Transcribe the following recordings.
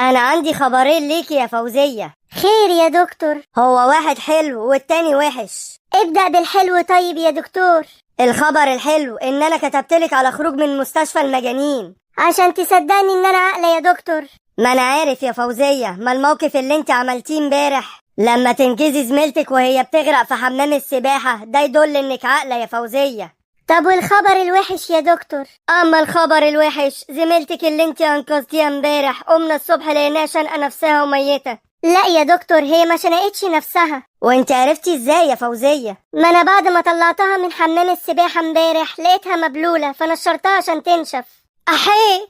انا عندي خبرين ليكي يا فوزية. خير يا دكتور؟ هو واحد حلو والتاني وحش. ابدأ بالحلو طيب يا دكتور. الخبر الحلو ان انا كتبتلك على خروج من مستشفى المجانين عشان تصدقني ان انا عاقلة يا دكتور. ما انا عارف يا فوزية، ما الموقف اللي انت عملتيه امبارح لما تنقذي زميلتك وهي بتغرق في حمام السباحة ده يدل انك عاقلة يا فوزية. طب والخبر الوحش يا دكتور؟ اما الخبر الوحش، زميلتك اللي انت انقذتيها امبارح قمنا الصبح لقيناها شنقة نفسها وميتة. لا يا دكتور، هي ما شنقتش نفسها. وانت عرفتي ازاي يا فوزية؟ ما انا بعد ما طلعتها من حمام السباحة امبارح لقيتها مبلولة فنشرتها عشان تنشف. احيه.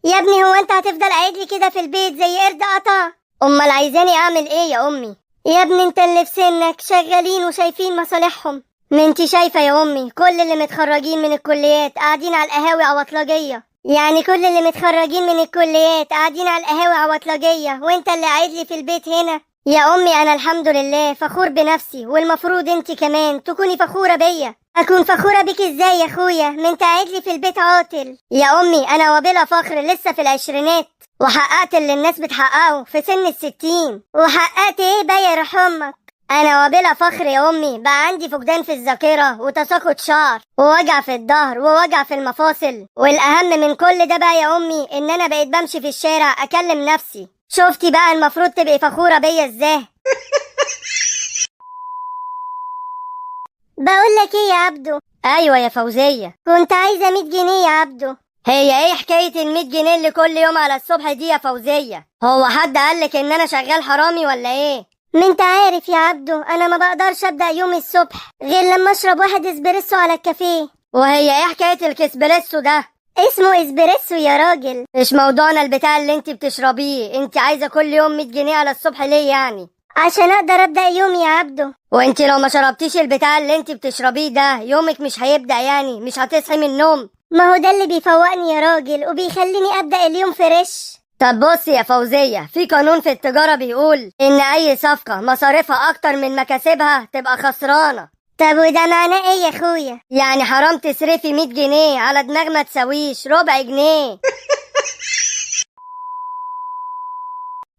يا ابني هو انت هتفضل قاعد لي كده في البيت زي قرد قطع؟ امال عايزاني اعمل ايه يا امي؟ يا ابني انت اللي في سنك شغالين وشايفين مصالحهم. ما انت شايفة يا امي كل اللي متخرجين من الكليات قاعدين على القهاوي عواطلجية. يعني كل اللي متخرجين من الكليات قاعدين على القهاوي عواطلجية وانت اللي قاعد لي في البيت هنا؟ يا امي انا الحمد لله فخور بنفسي، والمفروض انت كمان تكوني فخورة بيا. اكون فخورة بيك ازاي يا اخويا؟ ما انت قاعد لي في البيت عاطل. يا امي انا وبلا فخر لسه في العشرينات وحققت اللي الناس بتحققه في سن 60. وحققت ايه بقى يا روح امك؟ انا وبلا فخر يا امي بقى عندي فقدان في الذاكرة وتساقط شعر ووجع في الظهر ووجع في المفاصل، والاهم من كل ده بقى يا امي ان انا بقيت بمشي في الشارع اكلم نفسي. شفتي بقى المفروض تبقي فخورة بيا ازاي؟ بقول لك ايه يا عبدو؟ ايوه يا فوزية. كنت عايزة 100 جنيه يا عبدو. هي ايه حكاية ال100 جنيه اللي كل يوم على الصبح دي يا فوزية؟ هو حد قالك ان انا شغال حرامي ولا ايه؟ ما انت عارف يا عبدو انا ما بقدرش ابدأ يومي الصبح غير لما اشرب واحد اسبريسو على الكافيه. وهي ايه حكاية الكسبريسو ده؟ اسمه اسبريسو يا راجل. مش موضوعنا البتاع اللي انت بتشربيه. انت عايزة كل يوم 100 جنيه على الصبح ليه يعني؟ عشان اقدر ابدأ يومي يا عبدو. وانت لو ما شربتيش البتاع اللي انت بتشربيه ده يومك مش هيبدأ يعني، مش هتصحي من النوم. ما هو ده اللي بيفوقني يا راجل وبيخليني ابدأ اليوم فريش. طب بصي يا فوزية، في قانون في التجارة بيقول ان اي صفقة مصاريفها اكتر من مكاسبها تبقى خسرانة. طب وده معناه ايه يا اخويا؟ يعني حرام تصرفي 100 جنيه على دماغ ما تساويش ربع جنيه.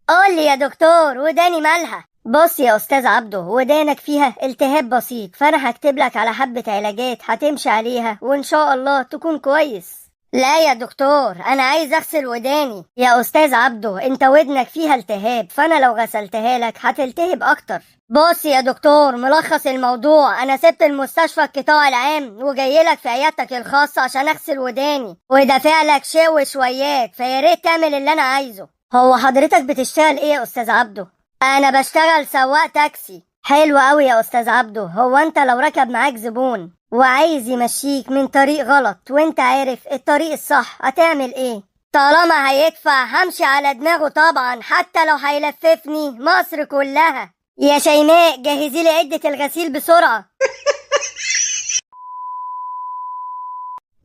قولي يا دكتور وداني مالها؟ بص يا استاذ عبده، ودانك فيها التهاب بسيط، فانا هكتب لك على حبة علاجات هتمشي عليها وان شاء الله تكون كويس. لا يا دكتور انا عايز اغسل وداني. يا استاذ عبده انت ودنك فيها التهاب، فانا لو غسلتها لك هتلتهب اكتر. بص يا دكتور، ملخص الموضوع، انا سبت المستشفى القطاع العام وجاي لك في عيادتك الخاصة عشان اغسل وداني ودافع لك شو شويات، فيا ريت تعمل اللي انا عايزه. هو حضرتك بتشتغل ايه يا استاذ عبده؟ انا بشتغل سواق تاكسي. حلو قوي يا استاذ عبده. هو انت لو ركب معاك زبون وعايز يمشيك من طريق غلط وانت عارف الطريق الصح هتعمل ايه؟ طالما هيدفع همشي على دماغه طبعا، حتى لو هيلففني مصر كلها. يا شيماء جهزي لي عدة الغسيل بسرعة.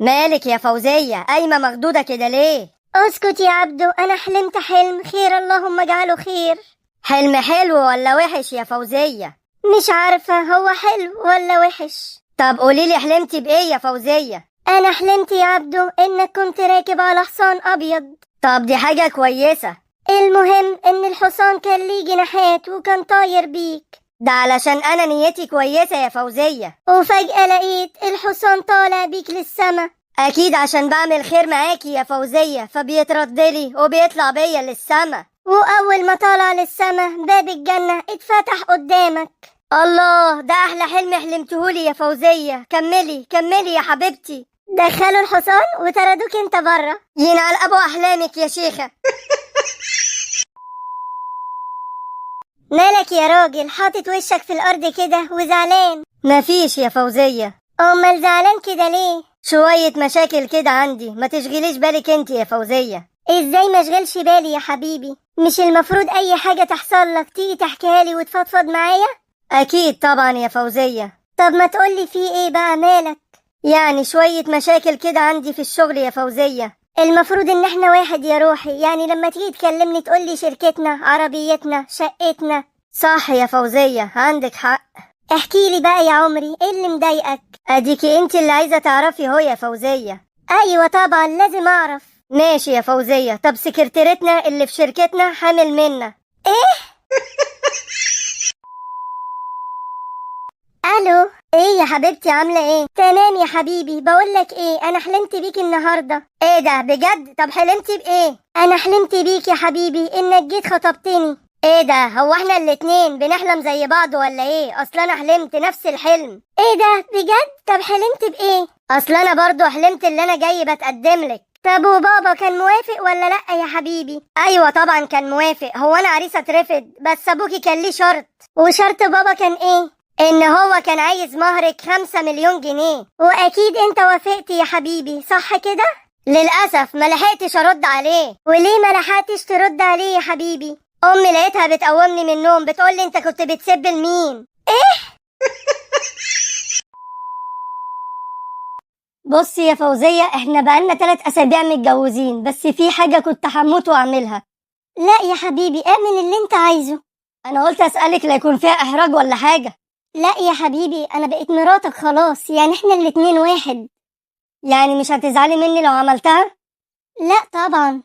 مالك يا فوزية قايمة مخدودة كده ليه؟ اسكت يا عبدو، انا حلمت حلم خير اللهم اجعله خير. حلم حلو ولا وحش يا فوزية؟ مش عارفة هو حلو ولا وحش. طب قوليلي حلمتي بايه يا فوزية؟ انا حلمت يا عبدو انك كنت راكب على حصان ابيض. طب دي حاجة كويسة. المهم ان الحصان كان ليه جناحات وكان طاير بيك. ده علشان انا نيتي كويسة يا فوزية. وفجأة لقيت الحصان طالع بيك للسما. اكيد عشان بعمل خير معاكي يا فوزية فبيتردلي وبيطلع بيا للسما. واول ما طالع للسما باب الجنة اتفتح قدامك. الله، ده احلى حلم حلمتهولي يا فوزية. كملي كملي يا حبيبتي. دخلوا الحصان وطردوك انت بره. ينعل ابو احلامك يا شيخة. مالك يا راجل حاطط وشك في الارض كده وزعلان؟ مفيش يا فوزية. امال زعلان كده ليه؟ شوية مشاكل كده عندي، ما تشغليش بالك انت يا فوزية. ازاي ما اشغلش بالي يا حبيبي؟ مش المفروض اي حاجة تحصل لك تيجي تحكيها لي وتفضفض معايا؟ اكيد طبعا يا فوزية. طب ما تقولي في ايه بقى مالك؟ يعني شوية مشاكل كده عندي في الشغل يا فوزية. المفروض ان احنا واحد يا روحي، يعني لما تيجي تكلمني تقولي شركتنا عربيتنا شقتنا. صح يا فوزية عندك حق. احكيلي بقى يا عمري ايه اللي مضايقك؟ اديكي انت اللي عايزة تعرفي هو يا فوزية. ايوه طبعا لازم اعرف. ماشي يا فوزية. طب سكرتيرتنا اللي في شركتنا حامل منا. الو. ايه يا حبيبتي عاملة ايه؟ تمام يا حبيبي، بقولك ايه، انا حلمت بيك النهارده. ايه ده بجد؟ طب حلمتي بايه؟ انا حلمت بيك يا حبيبي انك جيت خطبتني. ايه ده؟ هو احنا الاتنين بنحلم زي بعض ولا ايه؟ اصل انا حلمت نفس الحلم. ايه ده بجد؟ طب حلمت بايه؟ اصل انا برضو حلمت اللي انا جاي بتقدم لك. طب وبابا كان موافق ولا لا يا حبيبي؟ ايوه طبعا كان موافق. هو انا عريسة اترفض؟ بس ابوكي كان ليه شرط. وشرط بابا كان ايه؟ ان هو كان عايز مهرك 5 مليون جنيه. واكيد انت وافقت يا حبيبي، صح كده؟ للأسف ما لحقتش ارد عليه. وليه ما لحقتش ترد عليه يا حبيبي؟ امي لقيتها بتقومني من النوم بتقولي انت كنت بتسب لمين. بصي يا فوزية، احنا بقالنا 3 اسابيع متجوزين، بس في حاجة كنت هموت واعملها. لا يا حبيبي، اعمل اللي انت عايزه. انا قلت اسألك لا يكون فيها احراج ولا حاجة. لا يا حبيبي، انا بقيت مراتك خلاص، يعني احنا الاتنين واحد. يعني مش هتزعلي مني لو عملتها؟ لا طبعا.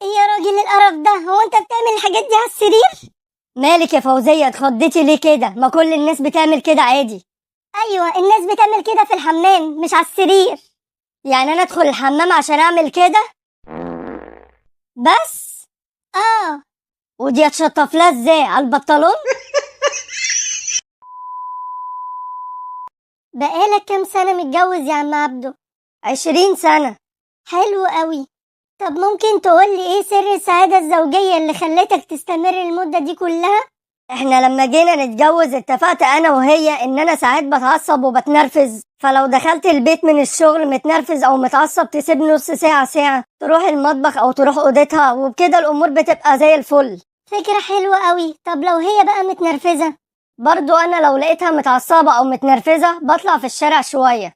ايه يا راجل القرف ده؟ هو انت بتعمل الحاجات دي على السرير؟ مالك يا فوزية اتخضيتي ليه كده؟ ما كل الناس بتعمل كده عادي. ايوه الناس بتعمل كده في الحمام مش على السرير. يعني انا ادخل الحمام عشان اعمل كده بس؟ اه. ودي اتشطف لها ازاي؟ على البنطلون؟ بقالك كام سنة متجوز يا عم عبده؟ 20 سنة. حلو قوي. طب ممكن تقولي ايه سر السعادة الزوجية اللي خلتك تستمر المدة دي كلها؟ احنا لما جينا نتجوز اتفقت انا وهي ان انا ساعات بتعصب وبتنرفز، فلو دخلت البيت من الشغل متنرفز او متعصب تسيبني نص ساعة تروح المطبخ او تروح اوضتها، وبكده الامور بتبقى زي الفل. فكرة حلوة قوي. طب لو هي بقى متنرفزة؟ برضو انا لو لقيتها متعصبة او متنرفزة بطلع في الشارع شوية.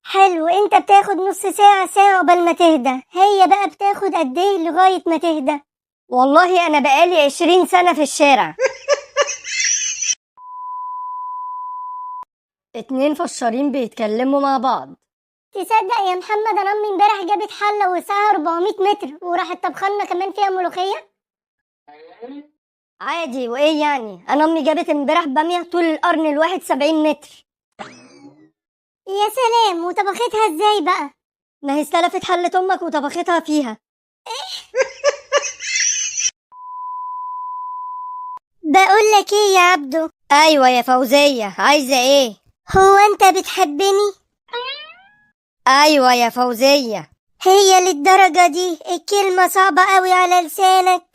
حلو. انت بتاخد نص ساعة قبل ما تهدى، هي بقى بتاخد قد ايه لغاية ما تهدى؟ والله انا بقالي 20 سنة في الشارع. 2 فشارين بيتكلموا مع بعض. تصدق يا محمد انا امي امبارح جابت حلة وسعها 400 متر وراحت طبخلنا كمان فيها ملوخية. عادي، وايه يعني؟ انا امي جابت امبارح بامية طول القرن الواحد 70 متر. يا سلام، وطبختها ازاي بقى؟ ما هي استلفت حلة امك وطبختها فيها. بقولك ايه يا عبدو؟ ايوه يا فوزية، عايزة ايه؟ هو انت بتحبني؟ ايوه يا فوزية. هي للدرجة دي الكلمة صعبة قوي على لسانك؟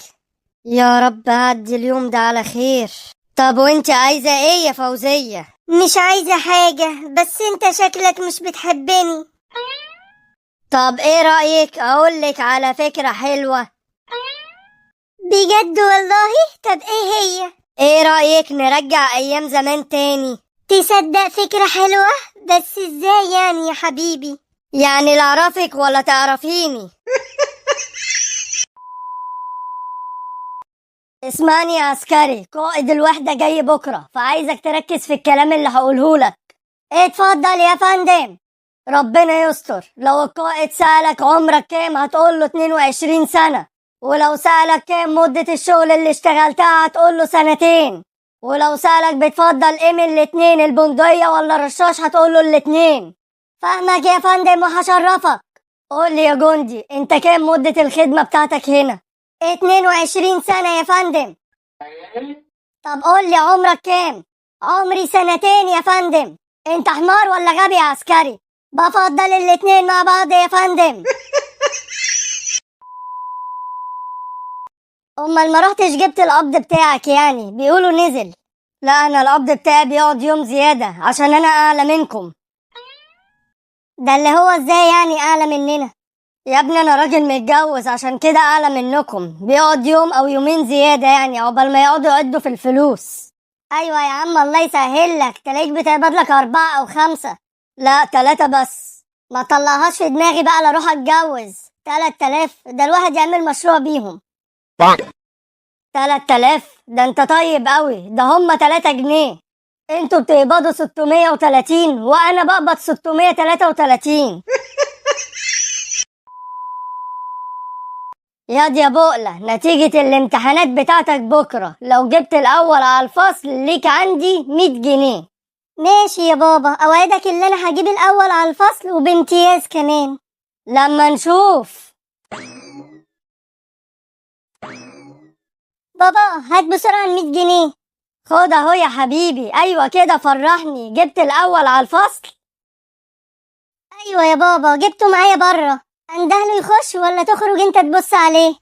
يا رب عدي اليوم ده على خير. طب وانت عايزة ايه يا فوزية؟ مش عايزة حاجة، بس انت شكلك مش بتحبني. طب ايه رأيك اقولك على فكرة حلوة؟ بجد والله؟ طب ايه هي؟ ايه رأيك نرجع ايام زمان تاني؟ تصدق فكرة حلوة، بس ازاي يعني يا حبيبي؟ يعني لا اعرفك ولا تعرفيني. اسمعني يا عسكري، قائد الوحدة جاي بكرة، فعايزك تركز في الكلام اللي هقولهولك. اتفضل يا فندم. ربنا يستر. لو القائد سألك عمرك كام هتقوله 22 سنة، ولو سألك كام مدة الشغل اللي اشتغلتها هتقوله 2 سنين، ولو سألك بتفضل ايه من الاتنين، البندقية ولا الرشاش، هتقوله الاتنين. فاهمك يا فندم وهشرفك. قولي يا جندي، انت كام مدة الخدمة بتاعتك هنا؟ 22 سنة يا فندم. طب قولي عمرك كام؟ عمري 2 سنين يا فندم. انت حمار ولا غبي يا عسكري؟ بفضل الاتنين مع بعض يا فندم. امال ما رحتش جبت القبض بتاعك؟ يعني بيقولوا نزل. لا انا القبض بتاعي بيقعد يوم زيادة عشان انا اعلى منكم. ده اللي هو ازاي يعني اعلى مننا؟ يا ابني انا راجل متجوز عشان كده اعلى منكم، بيقعد يوم او يومين زيادة يعني عقبال ما يقعدوا يعدوا في الفلوس. ايوه يا عم الله يسهلك، تلاقيك بتقبض لك 4 أو 5. لا 3 بس. ما طلعهاش في دماغي بقى لا اروح اتجوز. 3000 ده الواحد يعمل مشروع بيهم. 3000 ده انت طيب قوي، ده هم 3 جنيه. انتوا بتقبضوا 630 وانا بقبض 633. ياض يا بقلة، نتيجة الامتحانات بتاعتك بكرة، لو جبت الأول على الفصل ليك عندي 100 جنيه. ماشي يا بابا، اوعدك ان انا هجيب الاول على الفصل وبامتياز كمان. لما نشوف. بابا هات بسرعة 100 جنيه. خد اهو يا حبيبي. ايوه كده، فرحني، جبت الأول على الفصل. ايوه يا بابا، جبته معايا بره. اندهله يخش ولا تخرج انت تبص عليه؟